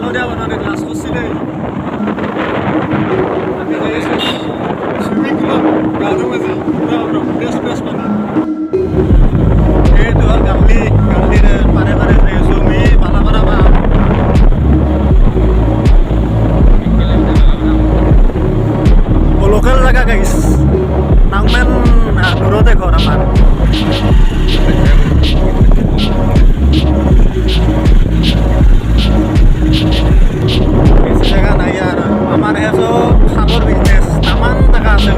kaldiya banane class kossile ami jayese swimming pool garu mein pura fresh pani ei to galli re pare jayese mi bala bara ba local jaga guys nangmen durode ghor amar জায়গা নাই আর আমার হেসো খাবার business তামান টাকা আছে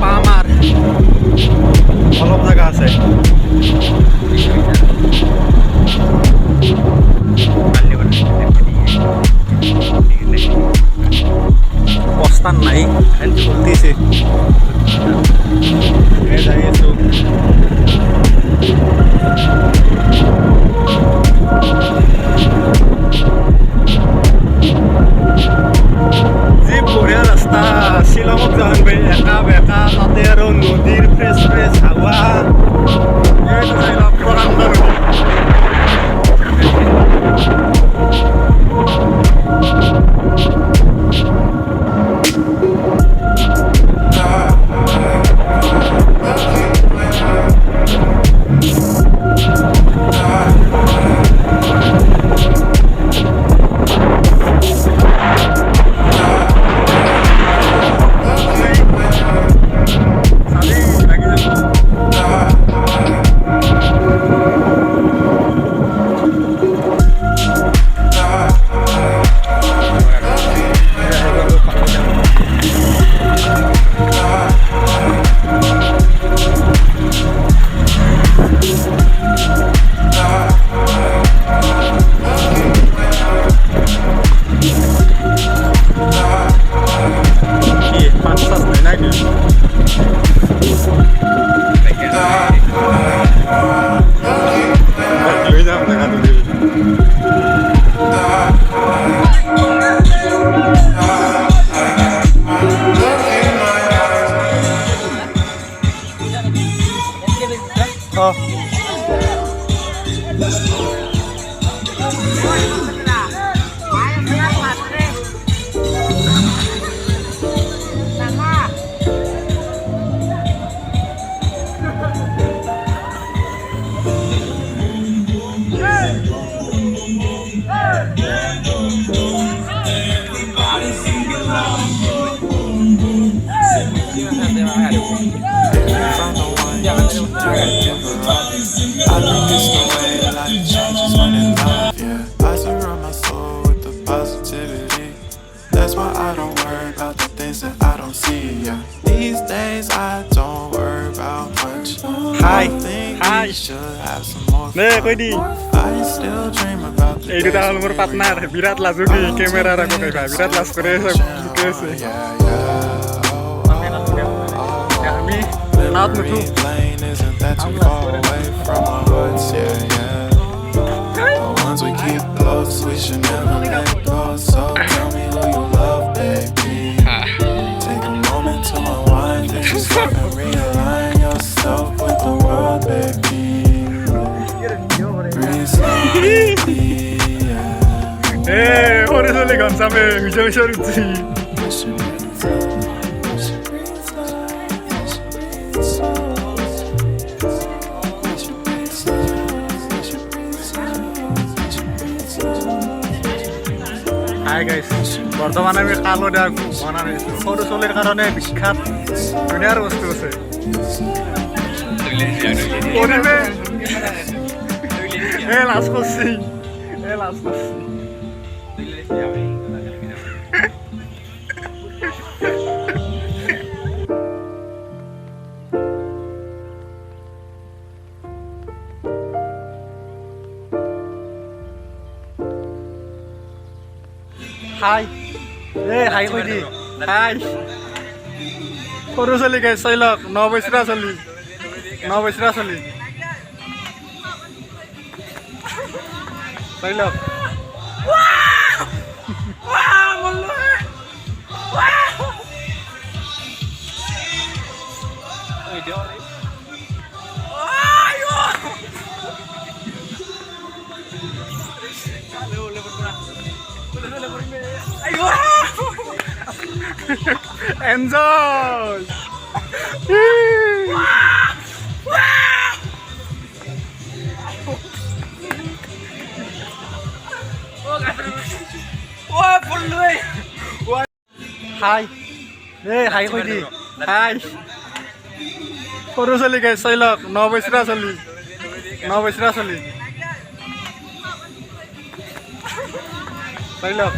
পামার অলপ জায়গা আছে বস্তান নাই চলতেছে যাই আছো যে বঢ়িয়া ৰাস্তা শ্বিলঙত যাওঁন ভাই একা বেকা তাতে আৰু নদীৰ ফ্ৰেছ হাৱা এইটো চাই লওক প্ৰকাণ্ড এই দুটা হল মোৰ পাৰ্টনাৰ বিৰাট লাজু কি কেমেৰাৰ আগত আহিবা বিৰাট লাজ কৰে লুকি আছে আমি নাত নুঠো 호리솔리 감사해 의정셔루지 হাই গাইস বর্তমানে আমি কালোদিয়া বনাই আছো হৰিচলিৰ কাৰণে বিখ্যাত দুনিয়াৰ বস্তু আছে এ লাজ কৰছি হাই হাই কই দি হাই সৰু চলি গাই চাইলক 9 বছৰীয়া চলি চাইলক Enjoy! Hi! Hey, hi কৈ দি Hi! সৰু চলি গাই চাই লওক 9 বছৰীয়া চলি 9 বছৰীয়া চলি চাই লওক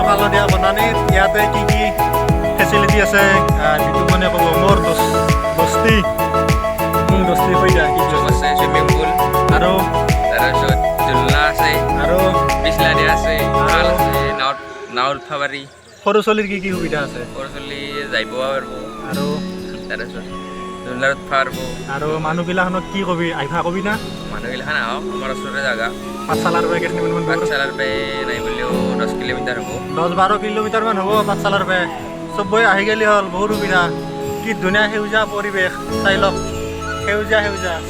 kaldiya banani ইয়াতে কি কি ফেসিলিটি আছে বিটু মানে কব মোর দস্তি দস্তি হৈ যায় কি আছে সুইমিং পুল আৰু তাৰপিছত ঝুলনা আছে আৰু বিছলানি আছে ভাল আছে নাও উঠাবাৰী সৰু চলিৰ কি কি সুবিধা আছে সৰু চলি যাইব পাৰিব আৰু তাৰপিছত ঝুলনাত উঠবা পাৰিব আৰু মানুহবিলাকনক কি কবি আইভা কবি না মানুহগিলাখান আহক আমাৰ ওচৰতে জাগা পাঠশালাৰ পৰা কেইমিনিটমান দূৰ পাঠশালাৰ পৰা নাই বুলিও 10 কিলোমিটাৰ হ'ব 10-12 কিলোমিটাৰ মান হ'ব পাঠশালাৰ পৰা চবই আহি গেলি হ'ল বহুত সুবিধা কি ধুনীয়া সেউজীয়া পৰিৱেশ চাই লওক সেউজীয়া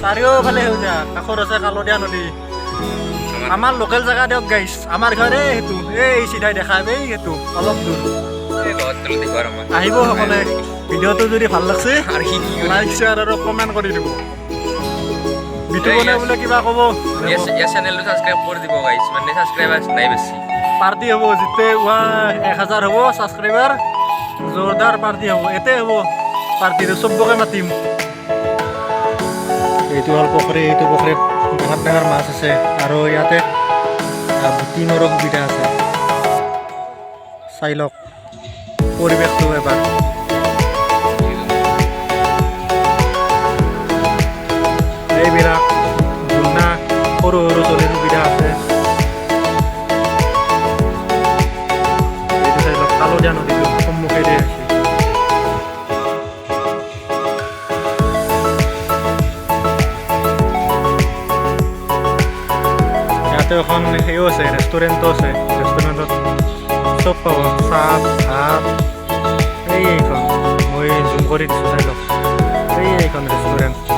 চাৰিওফালে সেউজীয়া কাষত আছে কালদিয়া নদী আমাৰ লোকেল জেগা দিয়ক গাইছ আমাৰ ঘৰে সেইটো এই চিধাই দেখা এই সেইটো অলপ দূৰ আহিব সকলোৱে ভিডিঅ'টো যদি ভাল লাগছে লাইক শ্বেয়াৰ আৰু কমেণ্ট কৰি দিব ভিডিঅ' বনাই বোলে কিবা ক'ব চেনেলটো সাবস্ক্ৰাইব কৰি দিব গাইছ মানে সাবস্ক্ৰাইবাৰ নাই বেছি পাৰ্টি হ'ব যেতিয়া 1000 হ'ব সাবস্ক্ৰাইবাৰ জোৰদাৰ পাৰ্টি হ'ব এতে হ'ব পাৰ্টিটো চবকে মাতিম এইটো হ'ল পুখুৰী এইটো পুখুৰীত ডাঙৰ ডাঙৰ মাছ আছে আৰু ইয়াতে বুটিঙৰো সুবিধা আছে চাই লওক পৰিৱেশটো এবাৰ এইবিলাক ঝুলনা সৰু সৰু চলিৰ সুবিধা আছে এইটো চাই লওক কালদিয়া নদীটো সন্মুখেৰে আছে ইয়াতে এখন সেও আছে ৰেষ্টুৰেণ্টো আছে ৰেষ্টুৰেণ্টত চব পাব চাহ ভাত এইখন মই জুম কৰি দিছোঁ চাই লওক এইখন ৰেষ্টুৰেণ্ট